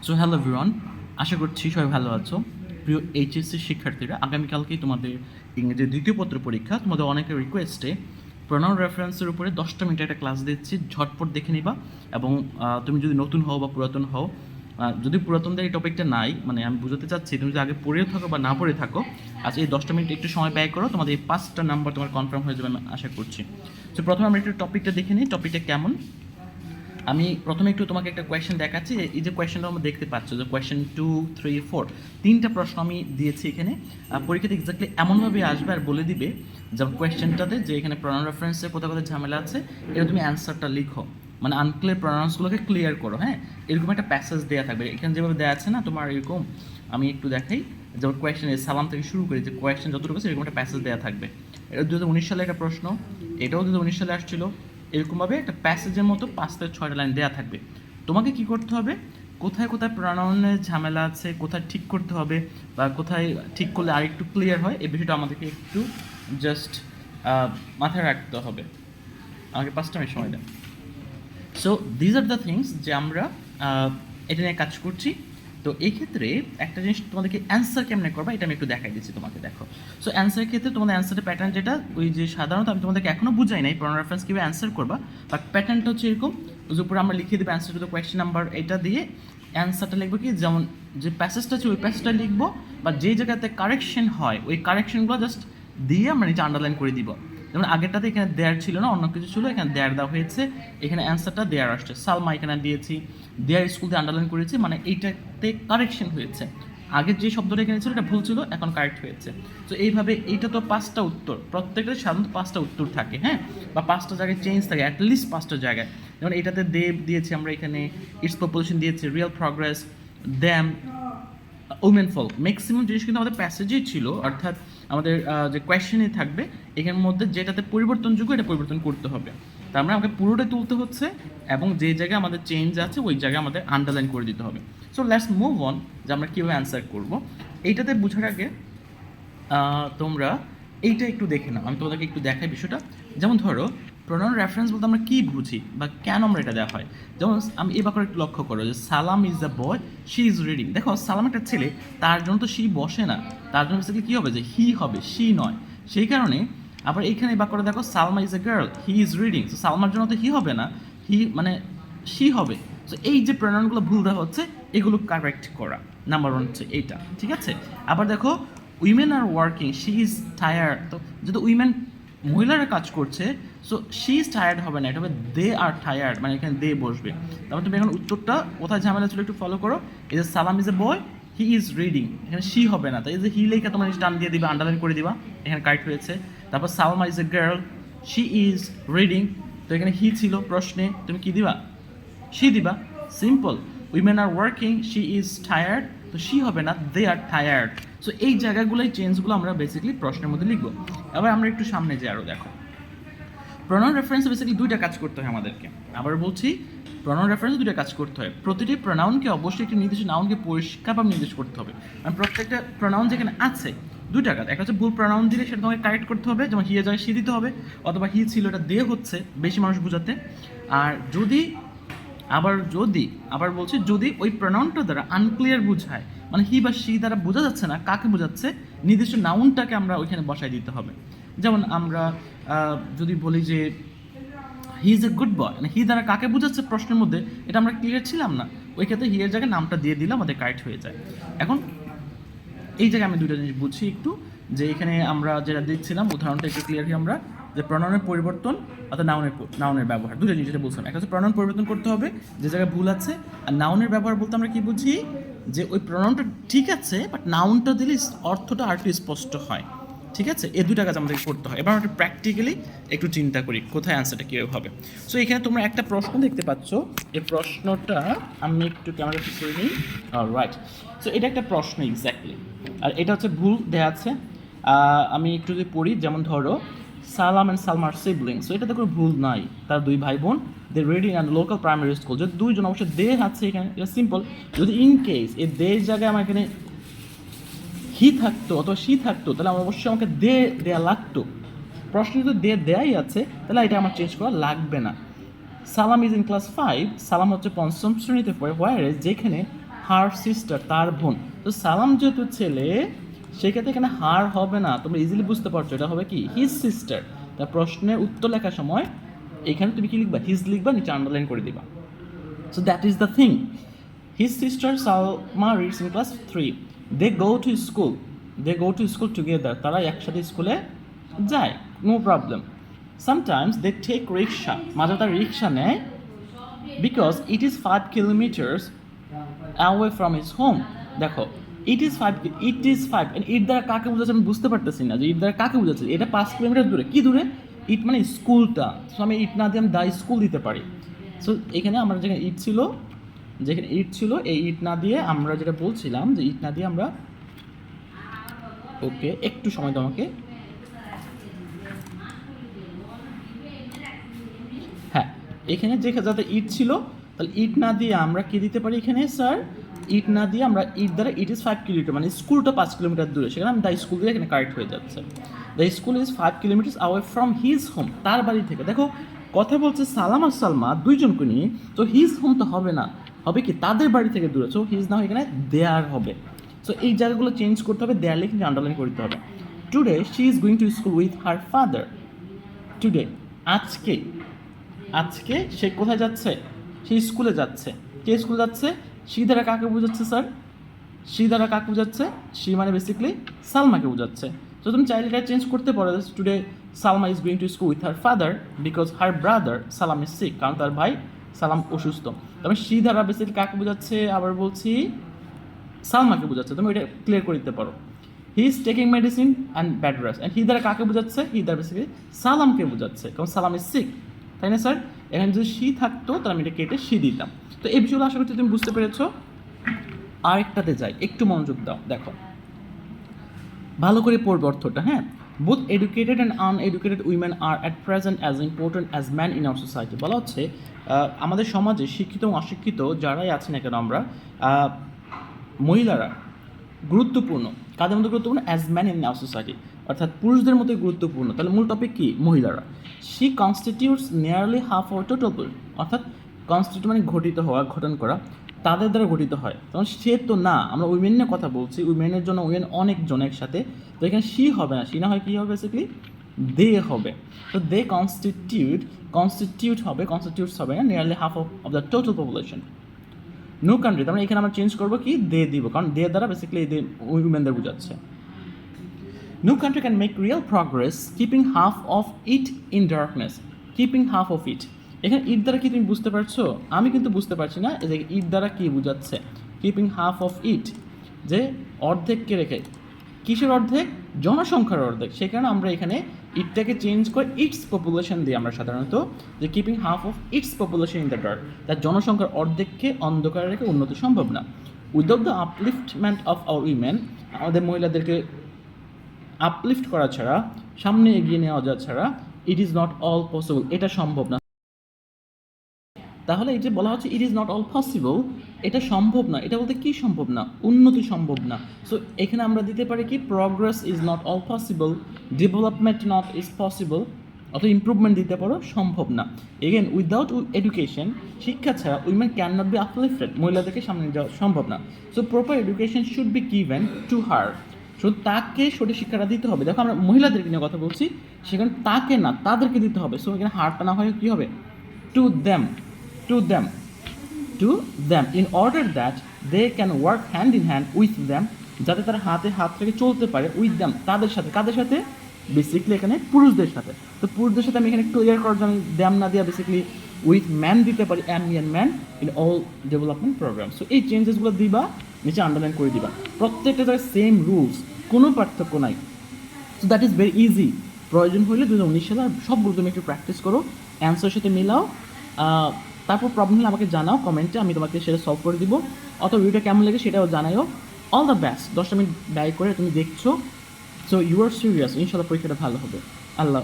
So hello everyone, আশা করছি সবাই ভালো আছো। প্রিয় এইচএসসি শিক্ষার্থীরা, আগামীকালকেই তোমাদের ইংরেজির দ্বিতীয় পত্র পরীক্ষা। তোমাদের অনেকের রিকোয়েস্টে প্রনাউন রেফারেন্সের উপরে 10টা মিনিট একটা ক্লাস দিচ্ছি, ঝটপট দেখে নিবা। এবং তুমি যদি নতুন হও বা পুরাতন হও, যদি পুরাতনদের এই টপিকটা নাই, মানে আমি বুঝতে চাচ্ছি তুমি যদি আগে পড়েও থাকো বা না পড়ে থাকো, আচ্ছা এই 10টা মিনিট একটু সময় ব্যয় করো, তোমাদের এই 5টা নাম্বার তোমার কনফার্ম হয়ে যাবে আমি আশা করছি। তো প্রথমে আমরা একটু টপিকটা দেখে নিই, টপিকটা কেমন। আমি প্রথমে একটু তোমাকে একটা কোয়েশ্চেন দেখাচ্ছি। এই যে কোয়েশ্চেনটা আমরা দেখতে পাচ্ছ, যে কোয়েশ্চেন 2, 3, 4 তিনটা প্রশ্ন আমি দিয়েছি এখানে। পরীক্ষাতে এক্স্যাক্টলি এমনভাবে আসবে আর বলে দিবে যেমন কোয়েশ্চেনটাতে যে এখানে প্রনাউন রেফারেন্সে কোথাও কোথাও ঝামেলা আছে, এটা তুমি অ্যান্সারটা লিখো, মানে আনক্লিয়ার প্রনাউন্সগুলোকে ক্লিয়ার করো। হ্যাঁ, এরকম একটা প্যাসেজ দেওয়া থাকবে এখানে যেভাবে দেওয়া আছে না তোমার, এরকম আমি একটু দেখাই। যেমন কোয়েশ্চেন সালাম থেকে শুরু করি, যে কোয়েশ্চেন যতটুকু আছে এরকম একটা প্যাসেজ দেওয়া থাকবে। এটা 2019 সালে একটা প্রশ্ন, এটাও 2019 সালে আসছিল। এরকমভাবে একটা প্যাসেজের মতো 5 থেকে 6টা লাইন দেওয়া থাকবে। তোমাকে কি করতে হবে, কোথায় কোথায় প্রনাউনের ঝামেলা আছে, কোথায় ঠিক করতে হবে, বা কোথায় ঠিক করলে আরেকটু ক্লিয়ার হয়, এই বিষয়টা আমাদেরকে একটু জাস্ট মাথায় রাখতে হবে। আমাকে 5টা মিনিট সময় দেন। So these are the things যে আমরা এটা নিয়ে কাজ করছি। তো এই ক্ষেত্রে একটা জিনিস তোমাদেরকে অ্যান্সার কেমনে করবা এটা আমি একটু দেখাই দিচ্ছি তোমাকে, দেখো। সো অ্যান্সারের ক্ষেত্রে তোমাদের অ্যান্সারের প্যাটার্ন যেটা, ওই যে সাধারণত আমি তোমাদেরকে এখনও বুঝাই নাই প্রনাউন রেফারেন্স কীভাবে অ্যান্সার করবা, বাট প্যাটার্নটা হচ্ছে এরকম। যে উপরে আমরা লিখে দেবো answer to the question number, এটা দিয়ে অ্যান্সারটা লিখবো কি, যেমন যে প্যাসেজটা আছে ওই প্যাসেজটা লিখবো, বা যে জায়গাতে কারেকশন হয় ওই কারেকশনগুলো জাস্ট দিয়ে আমরা নিচে আন্ডারলাইন করে দিব। যেমন আগেরটাতে এখানে দেয়ার ছিল না, অন্য কিছু ছিল, এখানে দেয়ার দেওয়া হয়েছে, এখানে অ্যান্সারটা দেয়ার আসছে। সালমা এখানে দিয়েছি, দেয়ার স্কুল দিয়ে আন্ডারলাইন করেছি, মানে এইটাতে কারেকশন হয়েছে। আগের যে শব্দটা এখানে ছিল এটা ভুল ছিল, এখন কারেক্ট হয়েছে। তো এইভাবে এইটা তো 5টা উত্তর, প্রত্যেকটা সাধারণত 5টা উত্তর থাকে, হ্যাঁ, বা 5টা জায়গায় চেঞ্জ থাকে, অ্যাটলিস্ট 5টা জায়গায়। যেমন এটাতে দেব দিয়েছি আমরা, এখানে ইটস প্রপোজিশন দিয়েছি, রিয়েল প্রগ্রেস, দ্যাম, উমেনফল। ম্যাক্সিমাম জিনিস কিন্তু আমাদের প্যাসেজেই ছিল, অর্থাৎ আমাদের যে কোয়েশ্চেনে থাকবে এখানের মধ্যে যেটাতে পরিবর্তনযোগ্য এটা পরিবর্তন করতে হবে। তার মানে আমাকে পুরোটাই তুলতে হচ্ছে, এবং যে জায়গায় আমাদের চেঞ্জ আছে ওই জায়গায় আমাদের আন্ডারলাইন করে দিতে হবে। সো লেটস মুভ অন, যে আমরা কীভাবে অ্যান্সার করব। এইটাতে বোঝার আগে তোমরা এইটা একটু দেখে নাও, আমি তোমাদেরকে একটু দেখাই বিষয়টা। যেমন ধরো প্রোনাউন রেফারেন্স বলতে আমরা কী বুঝি বা কেন আমরা এটা দেওয়া হয়। যেমন আমি এবার করে একটু লক্ষ্য করো, যে সালাম is the boy, she is reading. দেখো সালাম একটা ছেলে, তার জন্য তো শি বসে না, তার জন্য বেসিক্যালি কী হবে, যে হি হবে, শি নয়। সেই কারণে আবার এইখানে এবার করে দেখো Salma is a girl, he is reading. তো সালমার জন্য তো হি হবে না, হি মানে শি হবে। তো এই যে প্রোনাউনগুলো ভুল দেওয়া হচ্ছে, এগুলো কারেক্ট করা নাম্বার 1 হচ্ছে এইটা, ঠিক আছে। আবার দেখো women are working, she is tired. তো যেহেতু উইমেন মহিলারা কাজ করছে, সো শি ইজ টায়ার্ড হবে না, এটা হবে দে আর টায়ার্ড, মানে এখানে দে বসবে। তারপর তুমি এখন উত্তরটা কোথায় ঝামেলা ছিল একটু ফলো করো। এই যে সালাম is a boy, he is reading, এখানে শি হবে না, তাই এই যে হি লেখা তোমার টান দিয়ে দিবা, আন্ডারলাইন করে দিবা, এখানে কারেক্ট হয়েছে। তারপর Salma is a girl, she is reading, তো এখানে হি ছিল প্রশ্নে, তুমি কি দিবা, শি দিবা, simple. Women are working, she is tired, তো শি হবে না, দে আর টায়ার্ড। সো এই জায়গাগুলোই চেঞ্জগুলো আমরা বেসিক্যালি প্রশ্নের মধ্যে লিখবো। এবার আমরা একটু সামনে যাই, আরও দেখো প্রোনাউন রেফারেন্সে বেসিক্যালি 2টা কাজ করতে হয় আমাদেরকে। আবার বলছি, প্রোনাউন রেফারেন্সে 2টা কাজ করতে হয়। প্রতিটি প্রোনাউনকে অবশ্যই একটি নির্দিষ্ট নাউনকে পরিষ্কারভাবে নির্দেশ করতে হবে। মানে প্রত্যেকটা প্রোনাউন যেখানে আছে 2টা কাজ, একটা হচ্ছে ভুল প্রোনাউন দিলে সেটা তোমাকে কারেক্ট করতে হবে, যেমন হিয়ে জায়গায় শি দিতে হবে, অথবা হি ছিল এটা দে হচ্ছে, বেশি মানুষ বোঝাতে। আর আবার বলছি, যদি ওই প্রোনাউনটা দ্বারা আনক্লিয়ার বোঝায়, মানে হি বা শি দ্বারা বোঝা যাচ্ছে না কাকে বোঝাচ্ছে, নির্দিষ্ট নাউনটাকে আমরা ওইখানে বসাই দিতে হবে। যেমন আমরা যদি বলি যে he is a good boy, মানে হি দ্বারা কাকে বোঝাচ্ছে প্রশ্নের মধ্যে, এটা আমরা ক্লিয়ার ছিলাম না, ওই ক্ষেত্রে হি এর জায়গায় নামটা দিয়ে দিলে আমাদের কারেক্ট হয়ে যায়। এখন এই জায়গায় আমি 2টা জিনিস বুঝছি একটু, যে এখানে আমরা যেটা দেখছিলাম উদাহরণটা একটু ক্লিয়ারলি আমরা, যে প্রণয়নের পরিবর্তন অর্থাৎ নাউনের ব্যবহার, 2টা জিনিস যেটা বলছিলাম। একটা হচ্ছে প্রণয়ন পরিবর্তন করতে হবে যে জায়গায় ভুল আছে, আর নাউনের ব্যবহার বলতে আমরা কি বুঝি, যে ওই প্রণয়নটা ঠিক আছে বাট নাউনটা দিলে অর্থটা আর একটু স্পষ্ট হয়, ঠিক আছে। এই 2টা কাজ আমাদেরকে করতে হয়। এবার আমরা প্র্যাকটিক্যালি একটু চিন্তা করি কোথায় অ্যান্সারটা কীভাবে হবে। সো এখানে তোমরা একটা প্রশ্ন দেখতে পাচ্ছ, এই প্রশ্নটা আমি একটু ক্যামেরা ঠিক করে নিই। রাইট, সো এটা একটা প্রশ্ন এক্স্যাক্টলি, আর এটা হচ্ছে ভুল দেওয়া আছে। আমি একটু যদি পড়ি, যেমন ধরো সালাম অ্যান্ড সালমার সিবলিং, সো এটাতে কোনো ভুল নাই, তার 2 ভাই বোন, they read in local primary school. যদি 2জন অবশ্যই দে আছে এখানে, এটা সিম্পল। যদি ইন কেস এই দের জায়গায় আমার এখানে হি থাকতো অথবা শি থাকতো, তাহলে আমার অবশ্যই আমাকে দেয়া লাগতো। প্রশ্ন যদি দেয়াই আছে, তাহলে এটা আমার চেঞ্জ করা লাগবে না। সালাম ইজ ইন ক্লাস 5, সালাম হচ্ছে 5ম শ্রেণীতে পড়ে, হোয়ার যেখানে হার সিস্টার, তার বোন। তো সালাম যেহেতু ছেলে, সেক্ষেত্রে এখানে হার হবে না, তোমরা ইজিলি বুঝতে পারছো এটা হবে কি হিজ সিস্টার। তার প্রশ্নের উত্তর লেখার সময় এখানে তুমি কি লিখবা, হিজ লিখবা, নিচে আন্ডারলাইন করে দিবা। So that is the thing. His sister Salma reads in class 3। They go to school, they go to school together, তারা একসাথে স্কুলে যায়, no problem. Sometimes they take rickshaw, মাঝে তারা রিক্সা নেয়, because it is 5 kilometres away from his home. দেখো it is 5, it is 5, ইট দ্বারা কাকে বোঝাচ্ছে আমি বুঝতে পারতেছি না যে ইট দ্বারা কাকে বোঝাচ্ছে। এটা 5 কিলোমিটার দূরে, কি দূরে, ইট মানে স্কুলটা, সো আমি ইট না দিয়ে আমি দ্য স্কুল দিতে পারি। সো এখানে আমরা যেখানে ইট ছিল, যেখানে ইট ছিল, এই ইট না দিয়ে আমরা যেটা বলছিলাম যে ইট না দিয়ে আমরা, ওকে একটু সময় দাও আমাকে। হ্যাঁ, এখানে যাতে ইট ছিল, তাহলে ইট না দিয়ে আমরা কি দিতে পারি এখানে স্যার, ইট না দিয়ে আমরা ইট দ্বারা, ইট ইজ 5 কিলোমিটার মানে স্কুলটা 5 কিলোমিটার দূরে, সেখানে আমি দ্য স্কুল দিয়ে এখানে কারেক্ট হয়ে যাচ্ছে। The school is 5 kilometres আওয়ে from his home, তার বাড়ি থেকে। দেখো কথা বলছে সালাম আর সালমা দুইজনকে নিয়ে, তো হিজ হোম তো হবে না, হবে কি তাদের বাড়ি থেকে দূরে, সো হিজ না, এখানে দেয়ার হবে। সো এই জায়গাগুলো চেঞ্জ করতে হবে, দেয়ার লিখে আন্ডারলাইন করতে হবে। Today she is going to school with her father. Today, আজকে, আজকে সে কোথায় যাচ্ছে, সে স্কুলে যাচ্ছে। কে স্কুলে যাচ্ছে, সি দ্বারা কাকে বোঝাচ্ছে স্যার, সি দ্বারা কাকে বোঝাচ্ছে, সি মানে বেসিক্যালি সালমাকে বোঝাচ্ছে। তো তুমি চাইলে এটা চেঞ্জ করতে পারো, today Salma is going to school with her father because her brother সালাম ইজ সিক, কারণ তার ভাই সালাম অসুস্থ। তবে সি দ্বারা বেসিক্যালি কাকে বোঝাচ্ছে, আবার বলছি সালমাকে বোঝাচ্ছে, তুমি এটা ক্লিয়ার করে দিতে পারো। He is taking medicine and bad rest, and he দ্বারা কাকে বোঝাচ্ছে, হি দ্বারা বেসিক্যালি সালামকে বোঝাচ্ছে, কারণ সালাম ইজ সিক, তাই না স্যার? এখানে যদি সি থাকতো তাহলে আমি এটা কেটে সি দিতাম। তো এই বিষয়গুলো আশা করছি তুমি বুঝতে পেরেছো। আরেকটাতে যাই, একটু মনোযোগ দাও, দেখো ভালো করে পড়বে অর্থটা। হ্যাঁ, both educated and uneducated women are at present as important as man in our society. বলা হচ্ছে আমাদের সমাজে শিক্ষিত এবং অশিক্ষিত যারাই আছে না কেন আমরা, মহিলারা গুরুত্বপূর্ণ, কাদের মধ্যে গুরুত্বপূর্ণ, as man in our society, অর্থাৎ পুরুষদের মতোই গুরুত্বপূর্ণ। তাহলে মূল টপিক কি, মহিলারা। She constitutes nearly half our total, অর্থাৎ কনস্টিটিউট মানে ঘটিত হওয়া, গঠন করা, তাদের দ্বারা গঠিত হয়। তখন সে তো না, আমরা উইমেন নিয়ে কথা বলছি, উইমেনের জন্য উইমেন অনেকজন একসাথে, তো এখানে শি হবে না, শি না হয় কী হবে বেসিক্যালি দে হবে। তো দে কনস্টিটিউট হবে, কনস্টিটিউটস হবে না, nearly half of the total population. No country, তার মানে এখানে আমরা চেঞ্জ করবো কি, দে দিব, কারণ দে দ্বারা বেসিক্যালি দে উইমেনদের বোঝাচ্ছে। No country can make real progress keeping half of it in darkness. Keeping half of it, এখানে ইট দ্বারা কি তুমি বুঝতে পারছো, আমি কিন্তু বুঝতে পারছি না। এই যে ইট দ্বারা কি বোঝাচ্ছে, কিপিং হাফ অফ ইট, যে অর্ধেককে রেখে, কিসের অর্ধেক, জনসংখ্যার অর্ধেক। সেখানে আমরা এখানে ইটটাকে চেঞ্জ করে ইটস পপুলেশন দিই আমরা সাধারণত, যে keeping half of its population in the dark, তার জনসংখ্যার অর্ধেককে অন্ধকারে রেখে উন্নতি সম্ভব না। Without the আপলিফটমেন্ট of our women, আমাদের মহিলাদেরকে আপলিফট করা ছাড়া, সামনে এগিয়ে নেওয়া যাওয়া ছাড়া, it is not all possible, এটা সম্ভব না। তাহলে এই যে বলা হচ্ছে it is not all possible, এটা সম্ভব না, এটা বলতে কি সম্ভব না, উন্নতি সম্ভব না। সো এখানে আমরা দিতে পারি কি, progress is not all possible, development not is possible, অথবা ইমপ্রুভমেন্ট দিতে পারো সম্ভব না। এগেন উইদাউট এডুকেশন, শিক্ষা ছাড়া women can not be uplifted, মহিলাদেরকে সামনে যাওয়া সম্ভব না। So proper education should be given to her, so তাকে সঠিক শিক্ষাটা দিতে হবে। দেখো আমরা মহিলাদেরকে নিয়ে কথা বলছি, সেখানে তাকে না, তাদেরকে দিতে হবে। সো এখানে হারটা না হয় কী হবে, to them, to them, to them, in order that they can work hand in hand with them, যাতে তারা হাতে হাত রেখে চলতে পারে, উইথ দ্যাম, তাদের সাথে, কাদের সাথে, বেসিক্যালি এখানে পুরুষদের সাথে। তো পুরুষদের সাথে আমি এখানে ক্লিয়ার করার জন্য দ্যাম না দিয়ে বেসিক্যালি উইথ ম্যান দিতে পারি, and man in all development program. So এই চেঞ্জেসগুলো দিবা, নিচে আন্ডারলাইন করে দিবা, প্রত্যেকটা জায়গায় সেম রুলস, কোনো পার্থক্য নাই। So that is very easy. প্রয়োজন হলে 2019 সালে সবগুলো তুমি একটু প্র্যাকটিস করো, অ্যান্সারের সাথে মিলাও, তারপর প্রবলেম হলে আমাকে জানাও কমেন্টে, আমি তোমাকে সেটা সলভ করে দিব, অথবা ভিডিওটা কেমন লাগে সেটাও জানাও। অল দ্য বেস্ট, 10টা মিনিট ব্যয় করে তুমি দেখছো, সো ইউ আর সিরিয়াস, ইনশাল্লাহ পরীক্ষাটা ভালো হবে। আল্লাহ।